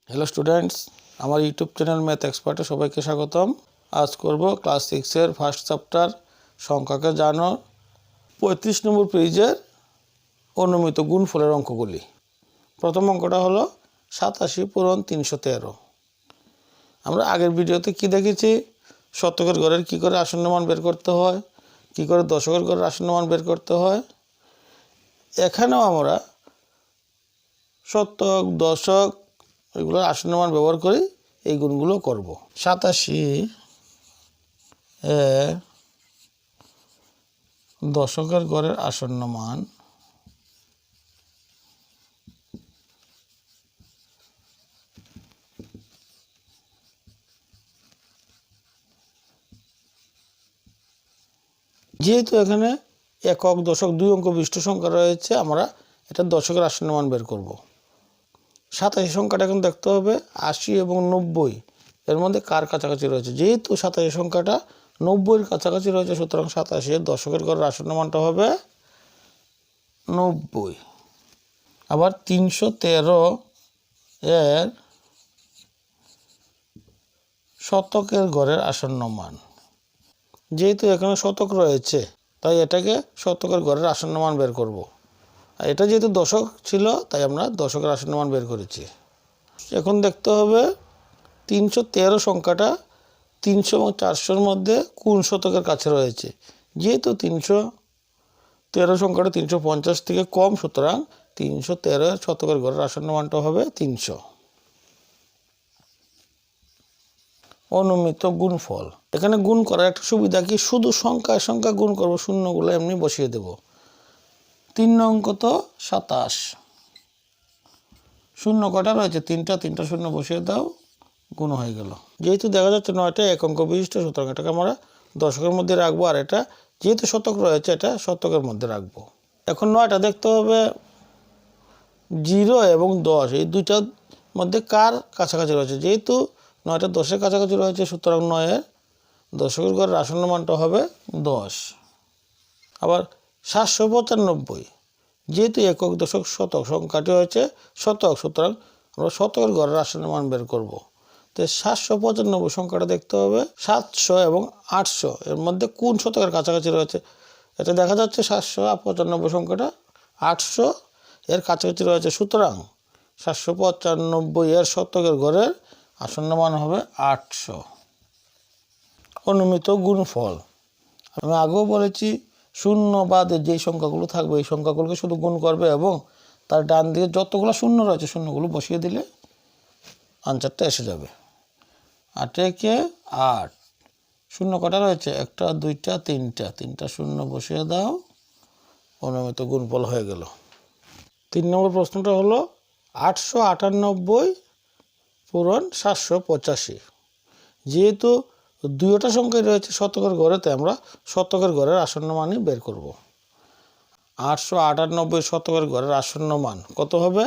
Hello students, আমার YouTube channel math এক্সপার্টে সবাইকে স্বাগতম। আজ করব ক্লাস 6-এর ফার্স্ট চ্যাপ্টার সংখ্যাকে জানো 35 নম্বর পেজের অনুমিত গুণফলের অঙ্কগুলি। প্রথম অঙ্কটা হলো 87 পূরণ 313। আমরা আগের ভিডিওতে কি দেখেছি, শতকের ঘরের কী করে আসন্ন মান বের করতে হয়, কী করে দশকের ঘরের আসন্ন মান বের করতে হয়। এখানেও আমরা শতক, দশক এগুলোর আসন্ন মান ব্যবহার করি এই গুণগুলো করব। 87 দশকের গড়ের আসন্ন মান যেহেতু এখানে একক, দশক, দুই অঙ্ক বিশিষ্ট সংখ্যা রয়েছে, আমরা এটা দশকের আসন্ন মান বের করব। 87 সংখ্যাটা এখন দেখতে হবে 80 এবং 90 এর মধ্যে কার কাছাকাছি রয়েছে। যেহেতু 87 সংখ্যাটা 90-এর কাছাকাছি রয়েছে, সুতরাং 87 দশকের গড়ের আসন্ন মানটা হবে 90। আবার 313 এর শতকের গড়ের আসন্ন মান, যেহেতু এখানে শতক রয়েছে তাই এটাকে শতকের গড়ের আসন্ন মান বের করব। আর এটা যেহেতু দশক ছিল তাই আমরা দশকের আসন্ন মান বের করেছি। এখন দেখতে হবে 313 সংখ্যাটা 300 এবং 400-র মধ্যে কোন শতকের কাছে রয়েছে। যেহেতু 313 সংখ্যাটা 350 থেকে কম, সুতরাং 313 শতকের গড়ের আসন্ন মানটা হবে 300। অনুমিত গুণফল, এখানে গুণ করার একটা সুবিধা কি, শুধু সংখ্যায় সংখ্যা গুণ করব, শূন্যগুলো এমনি বসিয়ে দেব। 3 নং কত 27, শূন্য কটা রয়েছে তিনটা শূন্য বসিয়ে দাও, গুণ হয়ে গেল। যেহেতু দেখা যাচ্ছে 9টা এক অঙ্ক বিশিষ্ট, সুতরাং এটাকে আমরা দশকের মধ্যে রাখবো, আর এটা যেহেতু শতক রয়েছে এটা শতকের মধ্যে রাখবো। এখন 9টা দেখতে হবে 0 এবং 10 এই দুইটার মধ্যে কার কাছাকাছি রয়েছে। যেহেতু 9টা 10-এর কাছাকাছি রয়েছে, সুতরাং 9-এর দশকের ঘরের আসন্ন মানটা হবে 10। আবার 795, যেহেতু একক, দশক, শতক সংখ্যাটি হয়েছে শতক, সুতরাং আমরা শতকের ঘরের আসন্ন মান বের করব। তো 795 সংখ্যাটা দেখতে হবে 700 এবং 800 এর মধ্যে কোন শতকের কাছাকাছি রয়েছে। এটা দেখা যাচ্ছে 795 সংখ্যাটা 800 এর কাছাকাছি রয়েছে, সুতরাং 795 এর শতকের ঘরের আসন্ন মান হবে 800। অনুমিত গুণফল, আমি আগেও বলেছি শূন্য বাদে যেই সংখ্যাগুলো থাকবে এই সংখ্যাগুলোকে শুধু গুণ করবে এবং তার ডান দিকে যতগুলো শূন্য রয়েছে শূন্যগুলো বসিয়ে দিলে আনসারটা এসে যাবে। 8 একে 8, শূন্য কটা রয়েছে 1টা 2টা 3টা শূন্য বসিয়ে দাও, অনুমিত গুণফল হয়ে গেল। 3 নম্বর প্রশ্নটা হলো 898 পূরণ 785। যেহেতু দুইটা সংখ্যাই রয়েছে শতকের ঘরে, তাই আমরা শতকের ঘরের আসন্ন মানই বের করব। 898 শতকের ঘরের আসন্ন মান কত হবে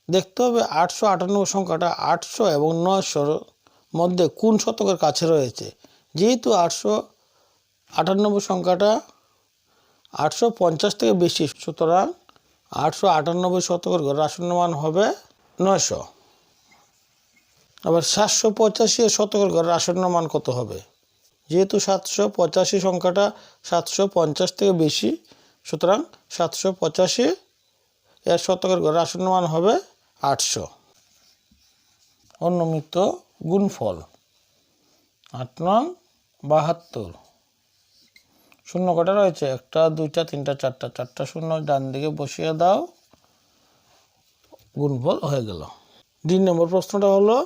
দেখতে হবে। 898 সংখ্যাটা 800 এবং 900-র মধ্যে কোন শতকের কাছে রয়েছে। যেহেতু 898 সংখ্যাটা 850 থেকে বেশি, সুতরাং 898 শতকের ঘরের আসন্ন মান হবে 900। আবার 785 শতকের ঘরের আসন্ন মান কত হবে। যেহেতু 785 সংখ্যাটা 750 থেকে বেশি, সুতরাং 785 এর শতকের ঘরের আসন্ন মান হবে 800। অনুমিত গুণফল 8 নং 72, শূন্য কটা রয়েছে 1টা 2টা 3টা 4টা শূন্য ডান দিকে বসিয়ে দাও, গুণফল হয়ে গেল। 2 নম্বর প্রশ্নটা হলো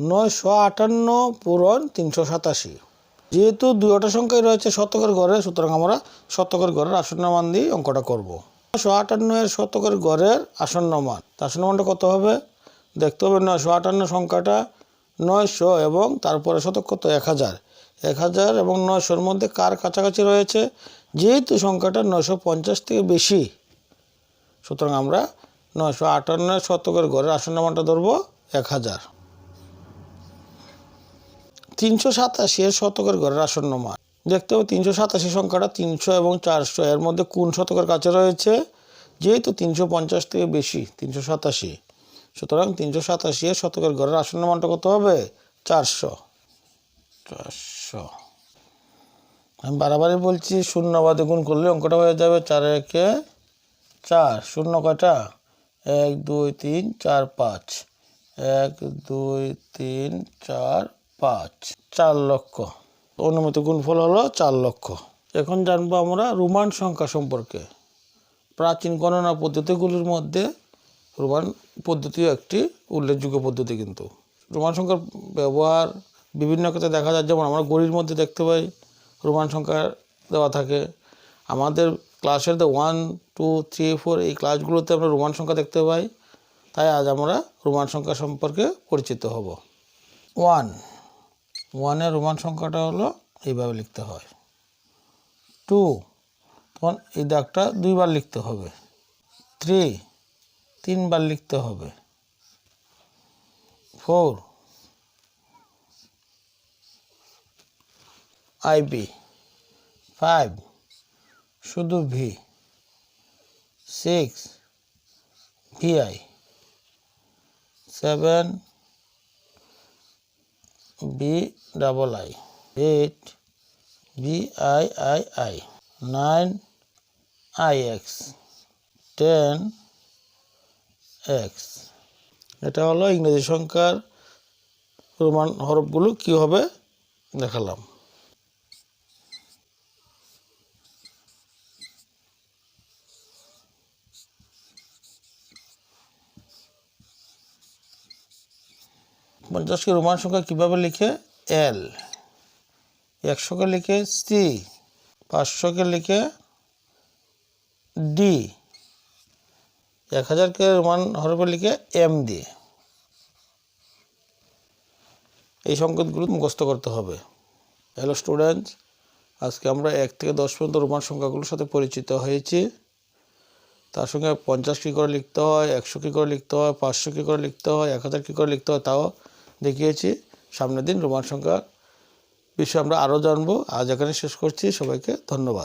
958 পূরণ 387। যেহেতু দুইটা সংখ্যাই রয়েছে শতকের ঘরে, সুতরাং আমরা শতকের ঘরের আসন্ন মান দিয়ে অঙ্কটা করব। 958 এর শতকের ঘরের আসন্ন মান, আসন্ন মানটা কত হবে দেখতে হবে। 958 সংখ্যাটা 900 এবং তারপরে শতক কত 1000, 1000 এবং 900-র মধ্যে কার কাছাকাছি রয়েছে। যেহেতু সংখ্যাটা 950 থেকে বেশি, সুতরাং আমরা 958 শতকের ঘরের আসন্ন মানটা ধরবো 1000। 387 এর শতকের ঘরের আসন্ন মান দেখতে হবে। 387 সংখ্যাটা 300 এবং 400 এর মধ্যে কোন শতকের কাছে রয়েছে। যেহেতু 350 থেকে বেশি 387, সুতরাং 387 এর শতকের ঘরের আসন্ন মানটা কত হবে? 400। আমি বারবারই বলছি, শূন্য বাদে গুণ করলে অঙ্কটা হয়ে যাবে 4 একে 4। শূন্য কয়টা? 1 2 3 4 5। 1 2 3 4 5, 4 লক্ষ। অনুমিত গুণফল হলো 4 লক্ষ। এখন জানবো আমরা রোমান সংখ্যা সম্পর্কে। প্রাচীন গণনা পদ্ধতিগুলির মধ্যে রোমান পদ্ধতিও একটি উল্লেখযোগ্য পদ্ধতি। কিন্তু রোমান সংখ্যার ব্যবহার বিভিন্ন ক্ষেত্রে দেখা যায়। যেমন আমরা গড়ির মধ্যে দেখতে পাই রোমান সংখ্যা দেওয়া থাকে। আমাদের ক্লাসের 1 2 3 4 এই ক্লাসগুলোতে আমরা রোমান সংখ্যা দেখতে পাই। তাই আজ আমরা রোমান সংখ্যা সম্পর্কে পরিচিত হব। 1 এর রোমান সংখ্যাটা হলো এইভাবে লিখতে হয়। 2 তখন এই দাগটা 2 বার লিখতে হবে। 3 3 বার লিখতে হবে। 4 IB। 5 শুধু V। 6 VI। 7 BII। 8 BIII। 9 IX। 10 X। এটা হলো ইংরেজি সংখ্যার রোমান হরফগুলো কী হবে দেখালাম। পঞ্চাশকে রোমান সংখ্যা কীভাবে লিখে? L। 100কে লিখে C। 500কে লিখে D। 1000কে রোমান হরফে লিখে M দিয়ে। এই সংকেতগুলো মুখস্থ করতে হবে। হ্যালো স্টুডেন্টস, আজকে আমরা 1 থেকে 10 পর্যন্ত রোমান সংখ্যাগুলোর সাথে পরিচিত হয়েছি। তার সঙ্গে 50 কী করে লিখতে হয়, 100 কী করে লিখতে হয়, 500 কী করে লিখতে হয়, 1000 কী করে লিখতে হয় তাও দেখিয়েছি। সামনের দিন রোমান সংখ্যার বিষয়ে আমরা আরও জানবো। আজ এখানে শেষ করছি। সবাইকে ধন্যবাদ।